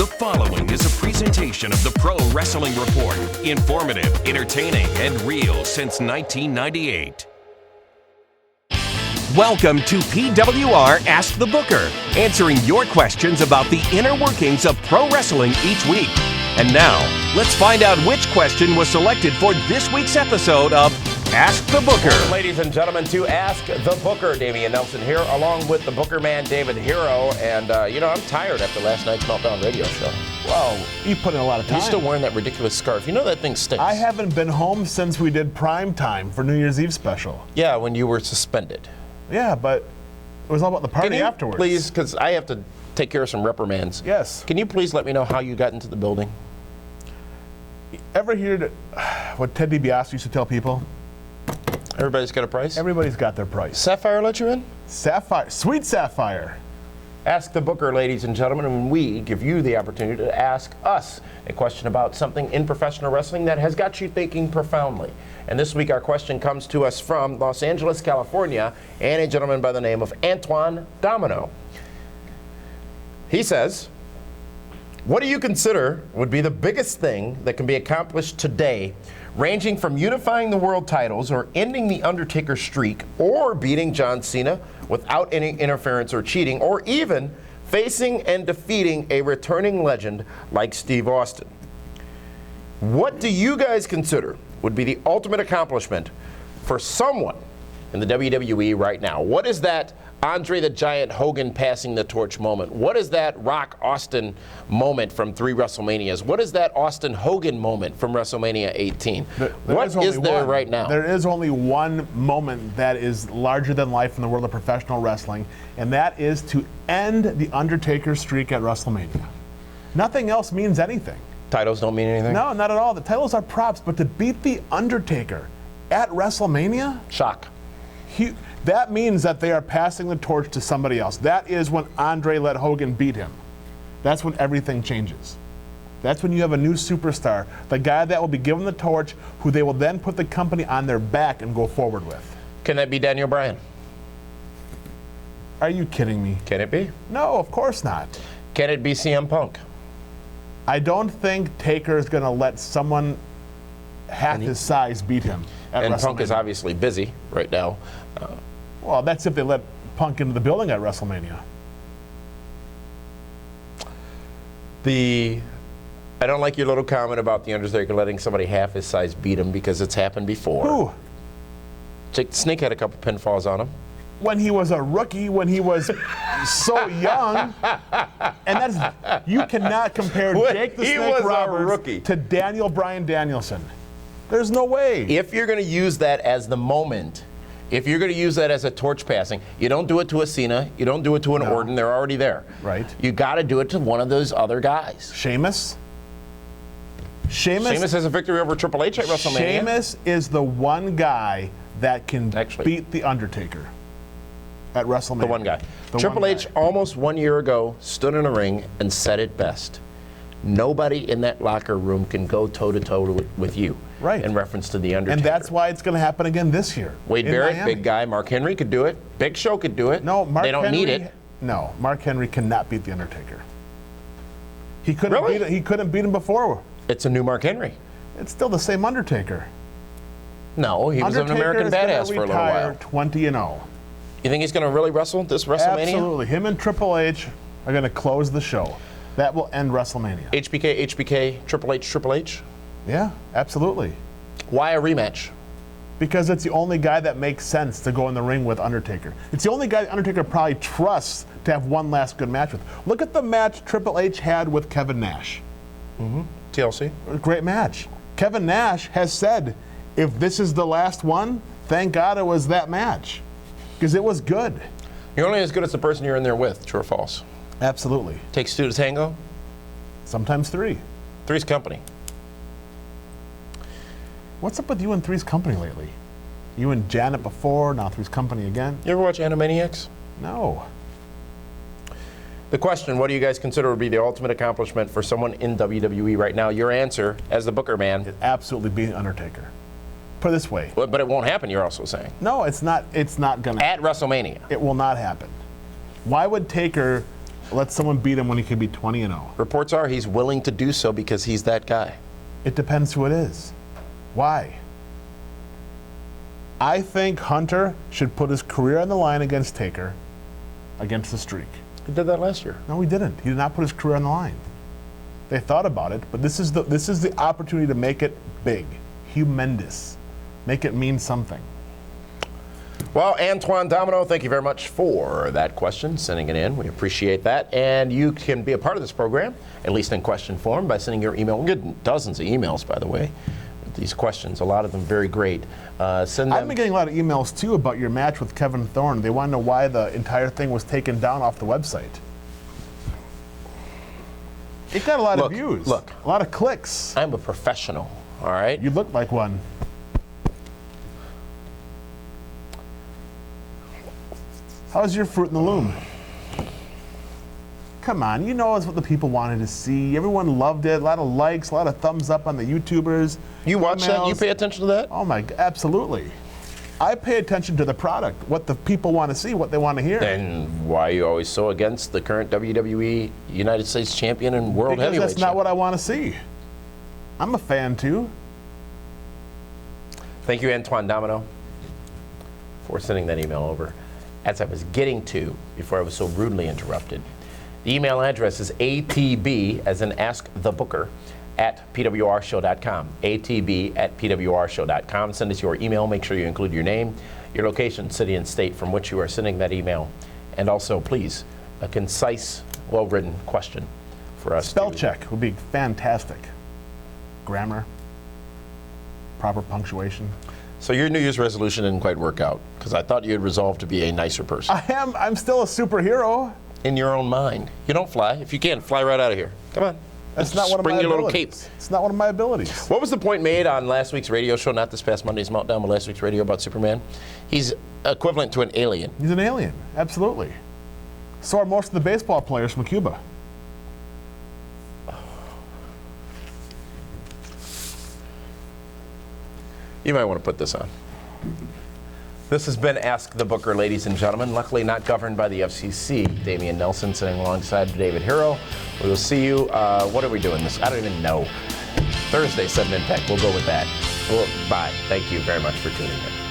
The following is a presentation of the Pro Wrestling Report. Informative, entertaining, and real since 1998. Welcome to PWR Ask The Booker, answering your questions about the inner workings of pro wrestling each week. And now, let's find out which question was selected for this week's episode of Ask the Booker. Welcome, ladies and gentlemen, to Ask the Booker. Damian Nelson here, along with the Booker man, David Hero. And, I'm tired after last night's Meltdown radio show. Well, you put in a lot of time. You're still wearing that ridiculous scarf. You know that thing stinks. I haven't been home since we did prime time for New Year's Eve special. Yeah, when you were suspended. Yeah, but it was all about the party afterwards. Please, because I have to take care of some reprimands. Yes. Can you please let me know how you got into the building? Ever hear what Ted DiBiase used to tell people? Everybody's got a price? Everybody's got their price. Sapphire let you in? Sapphire, sweet sapphire. Ask the Booker, ladies and gentlemen, and we give you the opportunity to ask us a question about something in professional wrestling that has got you thinking profoundly. And this week our question comes to us from Los Angeles, California, and a gentleman by the name of Antoine Domino. He says, what do you consider would be the biggest thing that can be accomplished today, ranging from unifying the world titles or ending the Undertaker streak or beating John Cena without any interference or cheating, or even facing and defeating a returning legend like Steve Austin? What do you guys consider would be the ultimate accomplishment for someone in the WWE right now? What is that Andre the Giant Hogan passing the torch moment? What is that Rock Austin moment from 3 WrestleManias? What is that Austin Hogan moment from WrestleMania 18? What is there right now? There is only one moment that is larger than life in the world of professional wrestling, and that is to end the Undertaker streak at WrestleMania. Nothing else means anything. Titles don't mean anything? No, not at all. The titles are props, but to beat the Undertaker at WrestleMania? Shock. That means that they are passing the torch to somebody else. That is when Andre let Hogan beat him. That's when everything changes. That's when you have a new superstar, the guy that will be given the torch, who they will then put the company on their back and go forward with. Can that be Daniel Bryan? Are you kidding me? Can it be? No, of course not. Can it be CM Punk? I don't think Taker is going to let someone half his size beat him at WrestleMania. And Punk is obviously busy right now. Well, that's if they let Punk into the building at WrestleMania. I don't like your little comment about The Undertaker letting somebody half his size beat him, because it's happened before. Who? Jake the Snake had a couple pinfalls on him. When he was a rookie, when he was so young. And you cannot compare Jake the Snake Roberts to Daniel Bryan Danielson. There's no way. If you're going to use that as the moment, if you're going to use that as a torch passing, you don't do it to a Cena, you don't do it to an Orton, they're already there. Right. You got to do it to one of those other guys. Sheamus has a victory over Triple H at WrestleMania. Sheamus is the one guy that can beat The Undertaker at WrestleMania. The one guy. Triple H almost 1 year ago stood in a ring and said it best. Nobody in that locker room can go toe-to-toe with you. Right. In reference to The Undertaker. And that's why it's going to happen again this year. Wade Barrett, big guy. Mark Henry could do it. Big Show could do it. No, they don't need it. No, Mark Henry cannot beat The Undertaker. He couldn't beat him before. It's a new Mark Henry. It's still the same Undertaker. No, he was an American badass for a little while. 20-0. You think he's going to really wrestle this WrestleMania? Absolutely. Him and Triple H are going to close the show. That will end WrestleMania. HBK, Triple H? Yeah, absolutely. Why a rematch? Because it's the only guy that makes sense to go in the ring with Undertaker. It's the only guy Undertaker probably trusts to have one last good match with. Look at the match Triple H had with Kevin Nash. TLC. A great match. Kevin Nash has said, if this is the last one, thank God it was that match. Because it was good. You're only as good as the person you're in there with, true or false? Absolutely. Takes 2 to tango? Sometimes 3. 3's company. What's up with you and Three's Company lately? You and Janet before, now Three's Company again? You ever watch Animaniacs? No. The question, what do you guys consider would be the ultimate accomplishment for someone in WWE right now? Your answer, as the Booker man. It absolutely being Undertaker. Put it this way. But it won't happen, you're also saying. No, it's not going to. At WrestleMania. It will not happen. Why would Taker let someone beat him when he could be 20-0. Reports are he's willing to do so because he's that guy. It depends who it is. Why? I think Hunter should put his career on the line against Taker, against the streak. He did that last year. No, he didn't. He did not put his career on the line. They thought about it, but this is the opportunity to make it big, humongous, make it mean something. Well, Antoine Domino, thank you very much for that question, sending it in. We appreciate that. And you can be a part of this program, at least in question form, by sending your email. We're getting dozens of emails, by the way, with these questions, a lot of them very great. Send them. I've been getting a lot of emails, too, about your match with Kevin Thorne. They want to know why the entire thing was taken down off the website. It got a lot of views. Look. A lot of clicks. I'm a professional, all right? You look like one. How's your fruit in the loom? Come on, you know it's what the people wanted to see. Everyone loved it. A lot of likes, a lot of thumbs up on the YouTubers. You watch emails. that? You pay attention to that? Oh my, absolutely. I pay attention to the product, what the people want to see, what they want to hear. Then why are you always so against the current WWE United States Champion and World Heavyweight Because that's not Champion? what I want to see. I'm a fan too. Thank you, Antoine Domino, for sending that email over. As I was getting to, before I was so rudely interrupted, the email address is atb, as in Ask the Booker, at pwrshow.com. atb at pwrshow.com. Send us your email. Make sure you include your name, your location, city, and state from which you are sending that email. And also, please, a concise, well-written question for us. Spell check would be fantastic. Grammar, proper punctuation. So your New Year's resolution didn't quite work out, because I thought you had resolved to be a nicer person. I'm still a superhero. In your own mind. You don't fly. If you can, fly right out of here. Come on. That's not one of my Bring your little abilities. cape. It's not one of my abilities. What was the point made on last week's radio show, not this past Monday's Meltdown, but last week's radio about Superman? He's equivalent to an alien. He's an alien, absolutely. So are most of the baseball players from Cuba. You might want to put this on. This has been Ask the Booker, ladies and gentlemen. Luckily not governed by the FCC. Damian Nelson sitting alongside David Hero. We will see you, what are we doing this? I don't even know. Thursday, 7 Impact. We'll go with that. Bye. Thank you very much for tuning in.